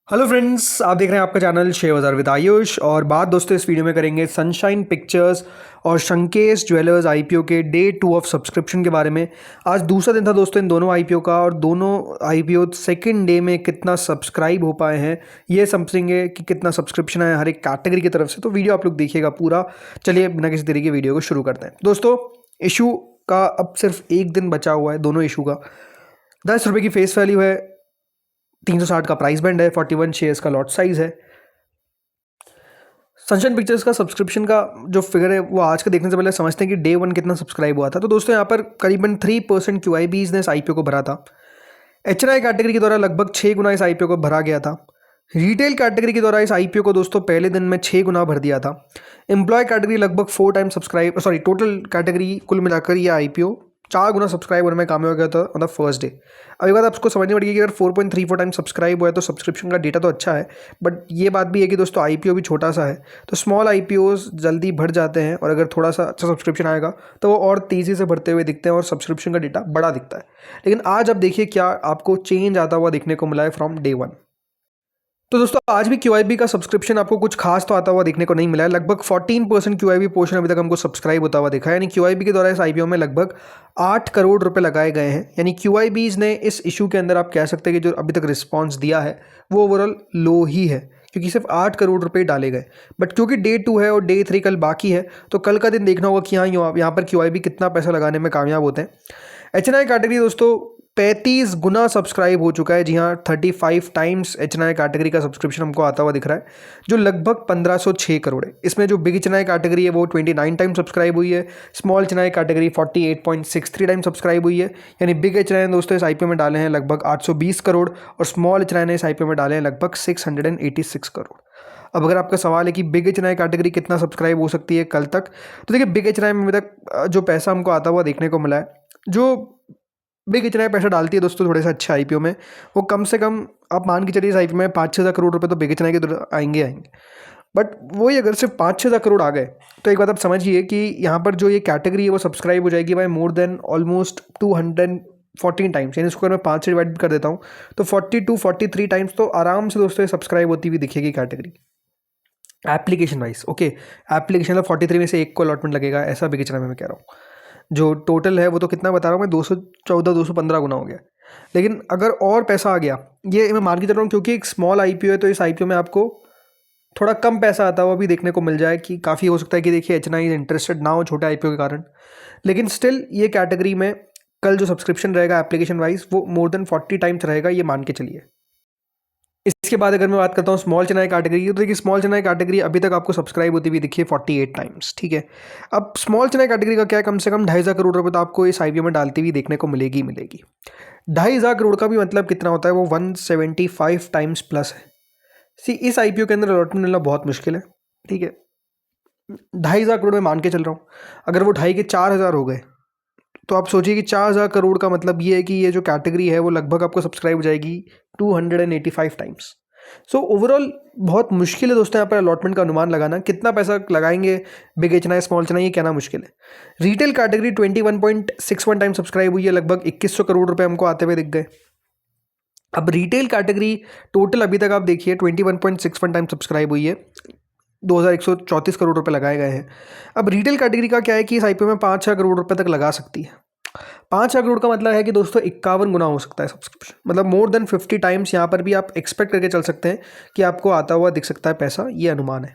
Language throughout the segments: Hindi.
हेलो फ्रेंड्स, आप देख रहे हैं आपका चैनल शेयर बाजार विद आयुष। और बात दोस्तों इस वीडियो में करेंगे सनशाइन पिक्चर्स और शंकेश ज्वेलर्स आईपीओ के डे 2 ऑफ सब्सक्रिप्शन के बारे में। आज दूसरा दिन था दोस्तों इन दोनों आईपीओ का, और दोनों आईपीओ सेकंड डे में कितना सब्सक्राइब हो पाए हैं ये समझेंगे कि कितना सब्सक्रिप्शन है हर एक कैटेगरी की तरफ से। तो वीडियो आप लोग देखिएगा पूरा। चलिए बिना किसी तरीके वीडियो को शुरू करते हैं। दोस्तों इशू का अब सिर्फ एक दिन बचा हुआ है। दोनों इशू का 10 रुपये की फेस वैल्यू है, 360 का प्राइस बैंड है, 41 शेयर्स का लॉट साइज है। सनशाइन पिक्चर्स का सब्सक्रिप्शन का जो फिगर है वो आज का देखने से पहले समझते हैं कि डे 1 कितना सब्सक्राइब हुआ था। तो दोस्तों यहाँ पर करीबन 3% QIBs ने इस आईपीओ को भरा था। HNI कैटेगरी के द्वारा लगभग 6 गुना इस आईपीओ को भरा गया था। रिटेल कैटेगरी के द्वारा इस आईपीओ को दोस्तों पहले दिन में 6 गुना भर दिया था। एम्प्लॉय कैटेगरी लगभग 4 टाइम टोटल कैटेगरी कुल मिलाकर ये आईपीओ 4 गुना सब्सक्राइब होने में कामयाब हो गया था ऑन द फर्स्ट डे। अब ये बात आपको समझनी पड़ेगी कि अगर 4.34 टाइम सब्सक्राइब हुआ है तो सब्सक्रिप्शन का डेटा तो अच्छा है, बट ये बात भी है कि दोस्तों आईपीओ भी छोटा सा है, तो स्मॉल आईपीओज जल्दी बढ़ जाते हैं, और अगर थोड़ा सा अच्छा सब्सक्रिप्शन आएगा तो वो और तेज़ी से बढ़ते हुए दिखते हैं और सब्सक्रिप्शन का डेटा बड़ा दिखता है। लेकिन आज अब देखिए क्या आपको चेंज आता हुआ देखने को मिला है फ्रॉम डे 1। तो दोस्तों आज भी QIB का सब्सक्रिप्शन आपको कुछ खास तो आता हुआ देखने को नहीं मिला है। लगभग 14% QIB पोर्शन अभी तक हमको सब्सक्राइब होता हुआ दिखा है। यानी QIB के द्वारा इस आईपीओ में लगभग 8 करोड़ रुपए लगाए गए हैं। यानी QIBs ने इस इशू के अंदर आप कह सकते हैं कि जो अभी तक रिस्पॉन्स दिया है वो ओवरऑल लो ही है, क्योंकि सिर्फ 8 करोड़ रुपए डाले गए। बट क्योंकि डे 2 है और डे 3 कल बाकी है, तो कल का दिन देखना होगा कि हाँ यहाँ पर QIB कितना पैसा लगाने में कामयाब होते हैं। HNI कैटेगरी दोस्तों 35 गुना सब्सक्राइब हो चुका है। जी हाँ, 35 टाइम्स HNI कैटेगरी का सब्सक्रिप्शन हमको आता हुआ दिख रहा है, जो लगभग 1506 करोड़ है। इसमें जो बिग HNI कैटेगरी है वो 29 टाइम सब्सक्राइब हुई है। Small HNI category 48.63 time subscribe हुई है। यानी बिग HNI ने दोस्तों इस आईपीओ में डाले हैं लगभग 820 करोड़, और स्मॉल HNI ने इस आईपीओ में डाले हैं लगभग 686 करोड़। अब अगर आपका सवाल है कि बिग HNI कैटेगरी कितना सब्सक्राइब हो सकती है कल तक, तो देखिए बिग HNI में अभी तक जो पैसा हमको आता हुआ देखने को मिला है, जो बिग HNI पैसा डालती है दोस्तों थोड़े से अच्छे आईपीओ में, वो कम से कम आप मान के चलिए इस आईपीओ में 5-6 हज़ार करोड़ रुपए तो बिग HNI के आएंगे। बट वही अगर सिर्फ 5-6 हज़ार करोड़ आ गए तो एक बात आप समझिए कि यहाँ पर जो ये कैटेगरी है वो सब्सक्राइब हो जाएगी by more than almost 214 times. यानी इसको अगर मैं 5 से डिवाइड कर देता हूँ तो 43 टाइम्स तो आराम से दोस्तों सब्सक्राइब होती हुई दिखेगी category application wise. Okay, application 43 में से एक को अलॉटमेंट लगेगा, ऐसा बिग HNI में मैं कह रहा हूँ। जो टोटल है वो तो कितना बता रहा हूँ मैं, 214-215 गुना हो गया। लेकिन अगर और पैसा आ गया, ये मैं मान के चल रहा हूँ क्योंकि एक स्मॉल आईपीओ है, तो इस आईपीओ में आपको थोड़ा कम पैसा आता हुआ भी देखने को मिल जाए कि काफ़ी हो सकता है कि देखिए HNI इंटरेस्टेड ना हो छोटे आईपीओ के कारण। लेकिन स्टिल ये कैटेगरी में कल जो सब्सक्रिप्शन रहेगा एप्लीकेशन वाइज वो मोर देन 40 टाइम्स रहेगा, ये मान के चलिए। इसके बाद अगर मैं बात करता हूँ स्मॉल HNI कैटेगरी की, तो देखिए स्मॉल HNI कैटेगरी अभी तक आपको सब्सक्राइब होती हुई दिखी है 48 टाइम्स। ठीक है, अब स्मॉल HNI कैटेगरी का क्या है, कम से कम 2,500 करोड़ रुपए तो आपको इस आईपीओ में डालती हुई देखने को मिलेगी 2,500 करोड़ का भी मतलब कितना होता है, वो 175 टाइम्स प्लस है। इस आईपीओ के अंदर अलॉटमेंट मिलना बहुत मुश्किल है। ठीक है, 2,500 करोड़ में मान के चल रहा हूँ, अगर वो 2.5 के 4,000 हो गए तो आप सोचिए कि 4,000 करोड़ का मतलब ये है कि ये जो कैटेगरी है वो लगभग आपको सब्सक्राइब हो जाएगी 285 टाइम्स। सो ओवरऑल बहुत मुश्किल है दोस्तों यहाँ पर अलॉटमेंट का अनुमान लगाना, कितना पैसा लगाएंगे बिग HNI स्मॉल HNI ये कहना मुश्किल है। रिटेल कैटेगरी 21.61 टाइम सब्सक्राइब हुई है, लगभग 2100 करोड़ रुपए हमको आते हुए दिख गए। अब रिटेल कैटेगरी टोटल अभी तक आप देखिए 21.61 टाइम सब्सक्राइब हुई है, 2,134 करोड़ रुपए लगाए गए हैं। अब रिटेल कैटेगरी का क्या है कि इस आईपीओ में 5-6 करोड़ रुपए तक लगा सकती है। 5-6 करोड़ का मतलब है कि दोस्तों 51 गुना हो सकता है सब्सक्रिप्शन, मतलब मोर देन 50 टाइम्स यहाँ पर भी आप एक्सपेक्ट करके चल सकते हैं कि आपको आता हुआ दिख सकता है पैसा, ये अनुमान है।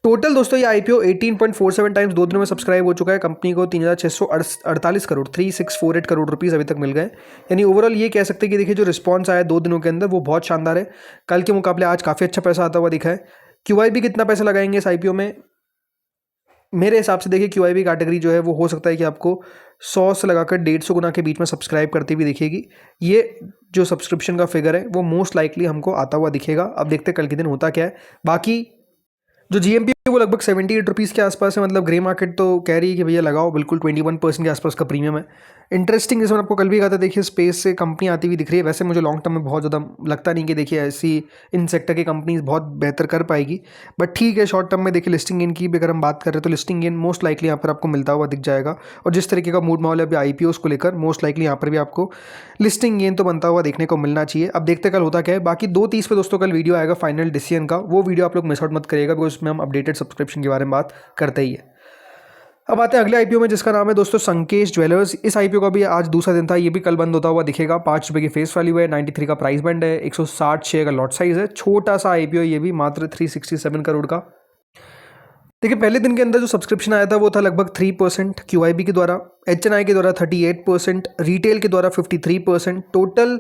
टोटल दोस्तों ये आईपीओ 18.47 टाइम्स 2 दिनों में सब्सक्राइब हो चुका है। कंपनी को 3,648 करोड़ 3648 करोड़ रुपीज़ अभी तक मिल गए। यानी ओवरऑल ये कह सकते हैं कि देखिए जो रिस्पॉन्स आया 2 दिनों के अंदर वो बहुत शानदार है। कल के मुकाबले आज काफ़ी अच्छा पैसा आता हुआ दिखा है। QIB कितना पैसा लगाएंगे इस आईपीओ में, मेरे हिसाब से देखिए QIB कैटेगरी जो है वो हो सकता है कि आपको 100 से लगाकर 150 गुना के बीच में सब्सक्राइब करती हुई दिखेगी। ये जो सब्सक्रिप्शन का फिगर है वो मोस्ट लाइकली हमको आता हुआ दिखेगा। अब देखते हैं कल के दिन होता क्या है। बाकी जो GMP वो लगभग 78 रुपीज़ के आसपास है। मतलब ग्रे मार्केट तो कह रही है कि भैया लगाओ, बिल्कुल 21% के आसपास का प्रीमियम है। इंटरेस्टिंग, जैसे मैंने आपको कल भी कहा था, देखिए स्पेस से कंपनी आती हुई दिख रही है। वैसे मुझे लॉन्ग टर्म में बहुत ज़्यादा लगता नहीं कि देखिए ऐसी इन सेक्टर की कंपनीज बहुत बेहतर कर पाएगी, बट ठीक है, शॉर्ट टर्म में देखिए लिस्टिंग गेन की भी अगर हम बात करें तो लिस्टिंग गेन मोस्ट लाइकली यहाँ पर आपको मिलता हुआ दिख जाएगा। और जिस तरीके का मूड माहौल है अभी आईपीओस को लेकर, मोस्ट लाइकली यहाँ पर भी आपको लिस्टिंग गेन तो बनता हुआ देखने को मिलना चाहिए। अब देखते कल होता क्या है। बाकी 2:30 पे दोस्तों कल वीडियो आएगा फाइनल डिसीजन का, वो वीडियो आप लोग मिस आउट मत करिएगा, बिकॉज उसमें हम अपडेटेड सब्सक्रिप्शन के बारे में बात करते ही है। अब आते हैं अगले आईपीओ में, जिसका नाम है दोस्तों संकेश ज्वेलर्स। इस आईपीओ का भी आज दूसरा दिन था, ये भी कल बंद होता हुआ दिखेगा। 5 रुपये की फेस वैल्यू है, 93 का प्राइस बैंड है, 160 शेयर का लॉट साइज है। छोटा सा आईपीओ, ये भी मात्र 367 करोड़ का। देखिए पहले दिन के अंदर जो सब्सक्रिप्शन आया था वो था लगभग 3%, क्यूआईबी के द्वारा, एचएनआई के द्वारा 38%, रिटेल के द्वारा 53%। टोटल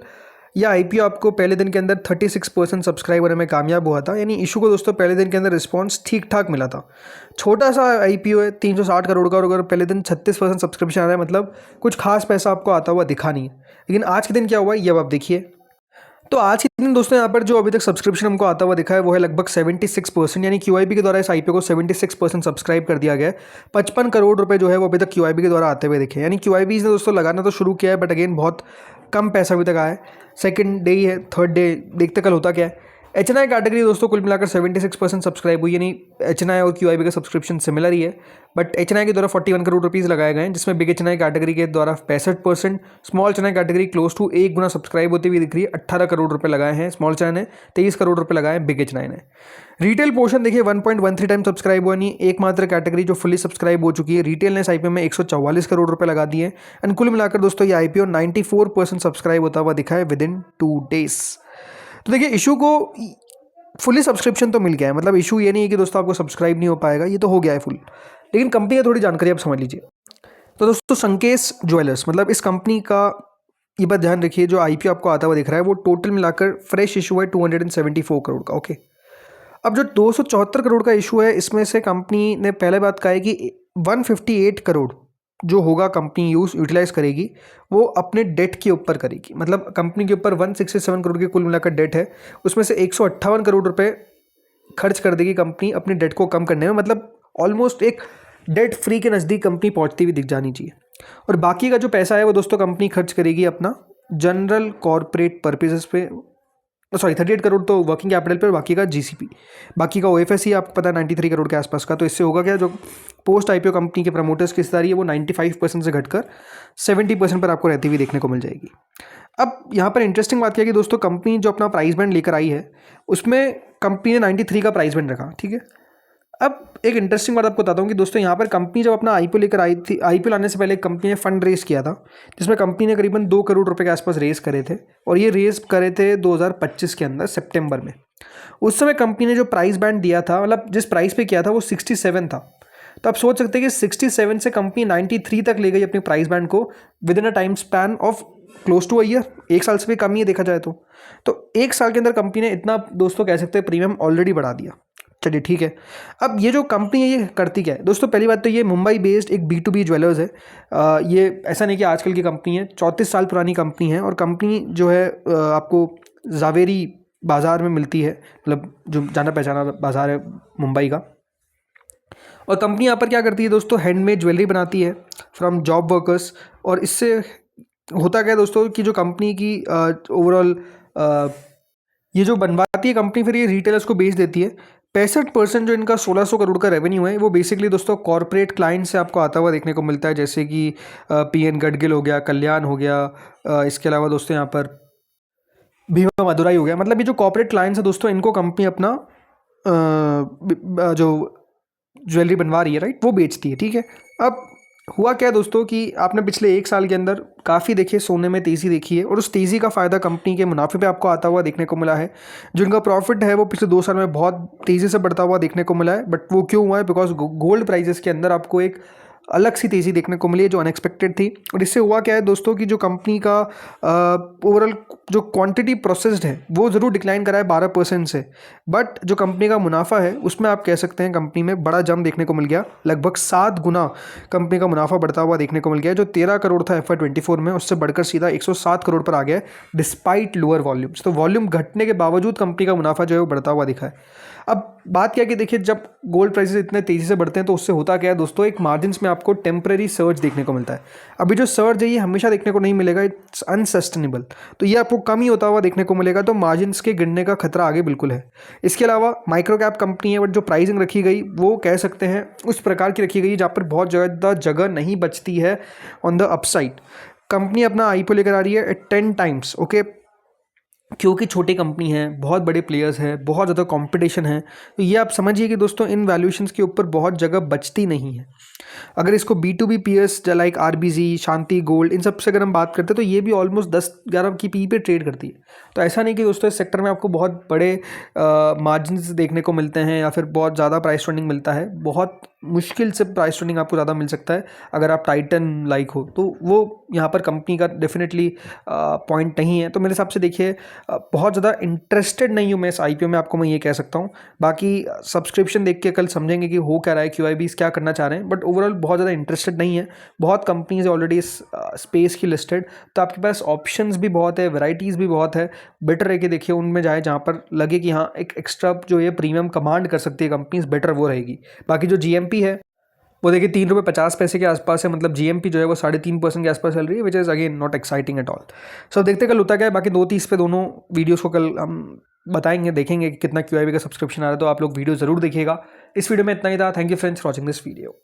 यह आईपीओ आपको पहले दिन के अंदर 36% सब्सक्राइब होने में कामयाब हुआ था। यानी इशू को दोस्तों पहले दिन के अंदर रिस्पांस ठीक ठाक मिला था। छोटा सा आईपीओ है, 360 करोड़ का, और अगर पहले दिन 36% सब्सक्रिप्शन आ रहा है, मतलब कुछ खास पैसा आपको आता हुआ दिखा नहीं है। लेकिन आज के दिन क्या हुआ ये अब आप देखिए। तो आज के दिन दोस्तों यहाँ पर जो अभी तक सब्सक्रिप्शन हमको आता हुआ दिखा है वो है लगभग 76%, यानी क्यूआईबी के द्वारा इस आईपीओ को 76% सब्सक्राइब कर दिया गया है। 55 करोड़ रुपए जो है वो अभी तक क्यूआईबी के द्वारा आते हुए दिखे। यानी क्यूआईबी ने दोस्तों लगाना तो शुरू किया है, बट अगेन बहुत कम पैसा अभी तक आया है। सेकंड डे ही है, थर्ड डे देखते कल होता क्या है। एचएनआई कैटेगरी दोस्तों कुल मिलाकर 76% सब्सक्राइब हुई, यानी एचएनआई और क्यूआईबी का सब्सक्रिप्शन सिमिलर ही है। बट एचएनआई के द्वारा 41 करोड़ रुपीज़ लगाए गए हैं, जिसमें बिग एचएनआई कैटेगरी के द्वारा 65%, small HNI category close to 1 गुना सब्सक्राइब होती हुई दिख रही है। 18 करोड़ रुपए लगाए हैं स्मॉल एचएनआई ने, 23 करोड़ रुपए लगाए हैं बिग एचएनआई ने। रिटेल पोर्शन देखिए 1.13 टाइम सब्सक्राइब हुआ, नहीं एकमात्र कैटेगरी जो फुली सब्सक्राइब हो चुकी है। रिटेल ने इस आईपीओ में 144 करोड़ रुपए लगा दिए। एंड कुल मिलाकर दोस्तों ये आईपीओ 94% सब्सक्राइब होता हुआ दिखा है विद इन 2 डेज। तो देखिए इशू को फुली सब्सक्रिप्शन तो मिल गया है, मतलब इशू ये नहीं है कि दोस्तों आपको सब्सक्राइब नहीं हो पाएगा, ये तो हो गया है फुल। लेकिन कंपनी का थोड़ी जानकारी आप समझ लीजिए। तो दोस्तों संकेश ज्वेलर्स, मतलब इस कंपनी का ये बात ध्यान रखिए, जो आईपीओ आपको आता हुआ दिख रहा है वो टोटल मिलाकर फ्रेश इशू है 274 करोड़ का। ओके, अब जो 274 करोड़ का इशू है, इसमें से कंपनी ने पहले बात कहा है कि 158 करोड़ जो होगा कंपनी यूटिलाइज करेगी वो अपने डेट के ऊपर करेगी। मतलब कंपनी के ऊपर 167 करोड़ की कुल मिलाकर डेट है, उसमें से 158 करोड़ रुपए खर्च कर देगी कंपनी अपनी डेट को कम करने में। मतलब ऑलमोस्ट एक डेट फ्री के नज़दीक कंपनी पहुंचती हुई दिख जानी चाहिए। और बाकी का जो पैसा है वो दोस्तों कंपनी खर्च करेगी अपना जनरल कॉर्पोरेट पर्पसेस पे। सॉरी 38 करोड़ तो वर्किंग कैपिटल पे, और बाकी का जीसीपी, बाकी का ओएफएस आपको पता है 93 करोड़ के आसपास का। तो इससे होगा क्या, जो पोस्ट आईपीओ कंपनी के प्रमोटर्स की हिस्सेदारी है वो 95% से घटकर 70% पर आपको रहती हुई देखने को मिल जाएगी। अब यहाँ पर इंटरेस्टिंग बात क्या है कि दोस्तों कंपनी जो अपना प्राइस बैंड लेकर आई है उसमें कंपनी ने 93 का प्राइस बैंड रखा, ठीक है। अब एक इंटरेस्टिंग बात आपको बताता हूँ कि दोस्तों यहाँ पर कंपनी जब अपना आईपीओ लेकर आई थी, आईपीओ लाने से पहले कंपनी ने फंड रेज किया था, जिसमें कंपनी ने करीबन 2 करोड़ रुपए के आसपास रेज करे थे। और ये रेज करे थे 2025 के अंदर सितंबर में। उस समय कंपनी ने जो प्राइस बैंड दिया था, मतलब जिस प्राइस पे किया था वो 67 था। तो आप सोच सकते हैं कि 67 से कंपनी 93 तक ले गई अपने प्राइस बैंड को within a time span of close to a year. 1 साल से भी कम ही है देखा जाए तो 1 साल के अंदर कंपनी ने इतना दोस्तों कह सकते हैं प्रीमियम ऑलरेडी बढ़ा दिया। चलिए ठीक है। अब ये जो कंपनी है ये करती क्या है दोस्तों, पहली बात तो ये मुंबई बेस्ड एक B2B ज्वेलर्स है। ये ऐसा नहीं कि आजकल की कंपनी है, 34 साल पुरानी कंपनी है। और कंपनी जो है आपको जावेरी बाज़ार में मिलती है, मतलब जो जाना पहचाना बाज़ार है मुंबई का। और कंपनी यहाँ पर क्या करती है दोस्तों, हैंडमेड ज्वेलरी बनाती है फ्रॉम जॉब वर्कर्स। और इससे होता क्या है दोस्तों कि जो कंपनी की ओवरऑल ये जो बनवाती है कंपनी, फिर ये रिटेलर्स को बेच देती है। 65% जो इनका 1600 करोड़ का रेवेन्यू है वो बेसिकली दोस्तों कॉर्पोरेट क्लाइंट से आपको आता हुआ देखने को मिलता है, जैसे कि पीएन गडगिल हो गया, कल्याण हो गया, इसके अलावा दोस्तों यहाँ पर भीमा मदुराई हो गया। मतलब ये जो कॉर्पोरेट क्लाइंट्स है दोस्तों, इनको कंपनी अपना जो ज्वेलरी बनवा रही है राइट, वो बेचती है, ठीक है। अब हुआ क्या दोस्तों कि आपने पिछले 1 साल के अंदर काफ़ी देखिए सोने में तेज़ी देखी है, और उस तेज़ी का फ़ायदा कंपनी के मुनाफे पे आपको आता हुआ देखने को मिला है। जो इनका प्रॉफिट है वो पिछले 2 साल में बहुत तेज़ी से बढ़ता हुआ देखने को मिला है। बट वो क्यों हुआ है, बिकॉज गोल्ड प्राइजेस के अंदर आपको एक अलग सी तेज़ी देखने को मिली है जो अनएक्सपेक्टेड थी। और इससे हुआ क्या है दोस्तों कि जो कंपनी का ओवरऑल जो क्वांटिटी प्रोसेस्ड है वो ज़रूर डिक्लाइन करा है 12% से, बट जो कंपनी का मुनाफा है उसमें आप कह सकते हैं कंपनी में बड़ा जंप देखने को मिल गया। लगभग 7 गुना कंपनी का मुनाफा बढ़ता हुआ देखने को मिल गया। जो 13 करोड़ था FY24 में, उससे बढ़कर सीधा 107 करोड़ पर आ गया डिस्पाइट लोअर वॉल्यूम्स। तो वॉल्यूम घटने के बावजूद कंपनी का मुनाफा जो है वो बढ़ता हुआ दिखा है। अब बात क्या है कि देखिए जब गोल्ड प्राइसेस इतने तेज़ी से बढ़ते हैं तो उससे होता क्या है दोस्तों, एक मार्जिन्स में आपको टेम्परेरी सर्ज देखने को मिलता है। अभी जो सर्ज है ये हमेशा देखने को नहीं मिलेगा, इट्स अनसस्टेनेबल, तो ये आपको कम ही होता हुआ देखने को मिलेगा, तो मार्जिन्स के गिरने का खतरा आगे बिल्कुल है। इसके अलावा माइक्रो कैप कंपनी है, बट जो प्राइसिंग रखी गई वो कह सकते हैं उस प्रकार की रखी गई जहाँ पर बहुत ज़्यादा जगह नहीं बचती है ऑन द अपसाइड। कंपनी अपना आईपीओ लेकर आ रही है एट 10 टाइम्स, ओके, क्योंकि छोटी कंपनी है, बहुत बड़े प्लेयर्स हैं, बहुत ज़्यादा कंपटीशन है, तो ये आप समझिए कि दोस्तों इन वैल्यूएशंस के ऊपर बहुत जगह बचती नहीं है। अगर इसको B2B पीएस लाइक आरबीजी, शांति गोल्ड, इन सब से अगर हम बात करते हैं तो ये भी ऑलमोस्ट 10-11 की पी पे ट्रेड करती है। तो ऐसा नहीं कि दोस्तों इस सेक्टर में आपको बहुत बड़े मार्जिन्स देखने को मिलते हैं या फिर बहुत ज़्यादा प्राइस ट्रेंडिंग मिलता है। बहुत मुश्किल से प्राइस ट्रेंडिंग आपको ज़्यादा मिल सकता है अगर आप टाइटन लाइक हो, तो वो यहाँ पर कंपनी का डेफिनेटली पॉइंट नहीं है। तो मेरे हिसाब से देखिए बहुत ज़्यादा इंटरेस्टेड नहीं हूँ मैं इस आईपीओ में, आपको मैं ये कह सकता हूँ। बाकी सब्सक्रिप्शन देख के कल समझेंगे कि हो क्या रहा है, QIBs क्या करना चाह रहे हैं, बट ओवरऑल बहुत ज़्यादा इंटरेस्टेड नहीं है। बहुत कंपनीज ऑलरेडी इस स्पेस की लिस्टेड, तो आपके पास ऑप्शंस भी बहुत है, वैरायटीज़ भी बहुत है। बेटर है कि देखिए उनमें जाए जहाँ पर लगे कि हाँ एक एक्स्ट्रा जो ये प्रीमियम कमांड कर सकती है कंपनीज, बेटर वो रहेगी। बाकी जो GMP है वो देखिए 3 रुपये 50 पैसे के आसपास है, मतलब GMP जो है वो 3.5% के आसपास चल रही है, which is again not exciting at all. So देखते कल होता क्या है। बाकी 2:30 पे दोनों वीडियोस को कल हम बताएंगे, देखेंगे कि कितना QIB का सब्सक्रिप्शन आ रहा है, तो आप लोग वीडियो ज़रूर देखिएगा। इस वीडियो में इतना ही था। Thank you friends for watching this video.